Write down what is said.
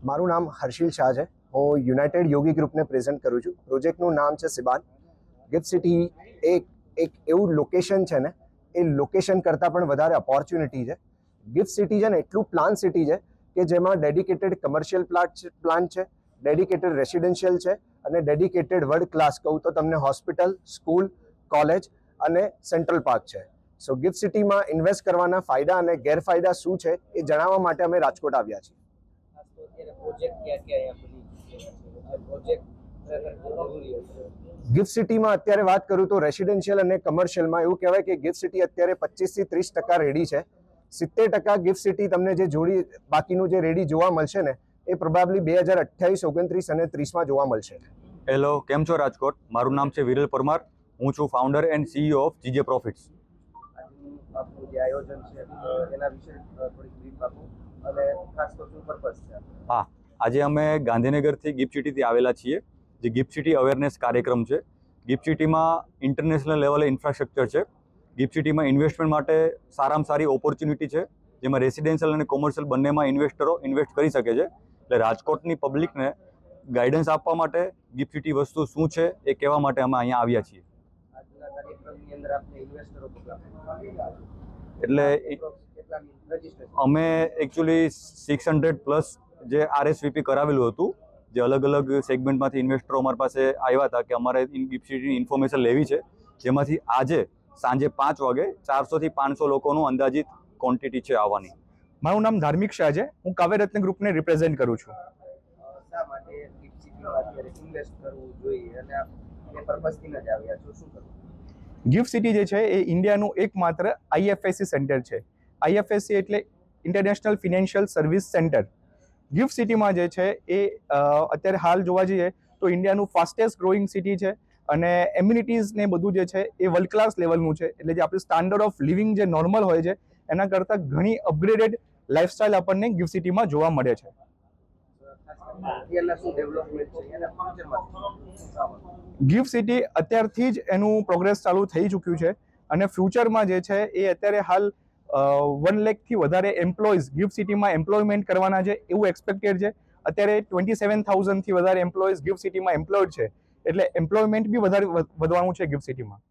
મારું નામ હર્ષિલ શાહ છે. હું યુનાઇટેડ યોગી ગ્રુપને પ્રેઝન્ટ કરું છું. પ્રોજેક્ટનું નામ છે સિબાન. ગિફ્ટ સિટી એક એવું લોકેશન છે ને, એ લોકેશન કરતાં પણ વધારે ઓપોર્ચ્યુનિટી છે. ગિફ્ટ સિટી છે ને એટલું પ્લાન સિટી છે કે જેમાં ડેડિકેટેડ કમર્શિયલ પ્લાન છે, ડેડિકેટેડ રેસિડેન્શિયલ છે અને ડેડિકેટેડ વર્લ્ડ ક્લાસ કહું તો તમને હોસ્પિટલ, સ્કૂલ, કોલેજ અને સેન્ટ્રલ પાર્ક છે. સો ગિફ્ટ સિટીમાં ઇન્વેસ્ટ કરવાના ફાયદા અને ગેરફાયદા શું છે એ જણાવવા માટે અમે રાજકોટ આવ્યા છીએ. ગિફ્ટ સિટીમાં અત્યારે વાત કરું તો રેસિડેન્શિયલ અને કમર્શિયલમાં એવું કહેવાય કે ગિફ્ટ સિટી અત્યારે 25 થી 30% રેડી છે. 70% ગિફ્ટ સિટી તમને જે જોડી બાકીનું જે રેડી જોવા મળશે ને એ પ્રોબેબલી 2028, 29 અને 30માં જોવા મળશે. હેલો, કેમ છો રાજકોટ? મારું નામ છે વિરલ પરમાર. હું છું founder and CEO of GJ profits. આપનું જે આયોજન છે એના વિશે થોડીક બ્રીફ આપો અને ખાસ તો શું પર્પઝ છે? હા, આજે અમે ગાંધીનગરથી ગિફ્ટ સિટીથી આવેલા છીએ. જે ગિફ્ટ સિટી અવેરનેસ કાર્યક્રમ છે. ગિફ્ટ સિટીમાં ઇન્ટરનેશનલ લેવલે ઇન્ફ્રાસ્ટ્રક્ચર છે. ગિફ્ટ સિટીમાં ઇન્વેસ્ટમેન્ટ માટે સારામાં સારી ઓપોર્ચ્યુનિટી છે, જેમાં રેસિડેન્શિયલ અને કોમર્શિયલ બંનેમાં ઇન્વેસ્ટરો ઇન્વેસ્ટ કરી શકે છે. એટલે રાજકોટની પબ્લિકને ગાઈડન્સ આપવા માટે ગિફ્ટ સિટી વસ્તુ શું છે એ કહેવા માટે અમે અહીંયા આવ્યા છીએ. આજના કાર્યક્રમની અંદર આપને ઇન્વેસ્ટરો એટલે અમે એકચ્યુઅલી 600+ જે RSVP કરાવેલું હતું, જે અલગ અલગ સેગમેન્ટમાંથી ઇન્વેસ્ટરો અમારી પાસે આવ્યા હતા કે અમારે ગિફ્ટ સિટીની ઇન્ફોર્મેશન લેવી છે, જેમાંથી આજે સાંજે 5 વાગે 400 થી 500 લોકોનું અંદાજિત ક્વોન્ટિટી છે આવવાની. મારું નામ ધાર્મિક શાહ છે. હું કાવ્યરત્ન ગ્રુપને રિપ્રેઝેન્ટ કરું છું. શા માટે ગિફ્ટ સિટીમાં અત્યારે ઇન્વેસ્ટ કરવું જોઈએ અને એ પર્પઝથી જ આવ્યા છો, શું કરવું? ગિફ્ટ સિટી જે છે એ ઇન્ડિયાનું એકમાત્ર IFSC સેન્ટર છે. IFSC એટલે international financial service centre. Gift સિટીમાં જે છે એ અત્યારે હાલ જોવા જઈએ તો ઇન્ડિયાનું ફાસ્ટેસ્ટ ગ્રોઈંગ સિટી છે અને એમ્યુનિટીઝ ને બધું જે છે એ વર્લ્ડ ક્લાસ લેવલનું છે. એટલે જે આપણું સ્ટાન્ડર્ડ ઓફ લિવિંગ જે નોર્મલ હોય છે એના કરતાં ઘણી અપગ્રેડેડ લાઈફસ્ટાઈલ આપણને ગિફ્ટ સિટીમાં જોવા મળે છે. ગિફ્ટ સિટી અત્યારથી જ એનું પ્રોગ્રેસ ચાલુ થઈ ચૂક્યું છે અને ફ્યુચરમાં જે છે એ અત્યારે હાલ 1 લાખથી વધારે એમ્પ્લોઈઝ ગિફ્ટ સિટીમાં એમ્પ્લોયમેન્ટ કરવાના છે એવું એક્સપેક્ટેડ છે. અત્યારે 27,000થી વધારે એમ્પ્લોઈઝ ગિફ્ટ સિટીમાં એમ્પ્લોયડ છે, એટલે એમ્પ્લોયમેન્ટ બી વધારે વધવાનું છે ગિફ્ટ સિટીમાં.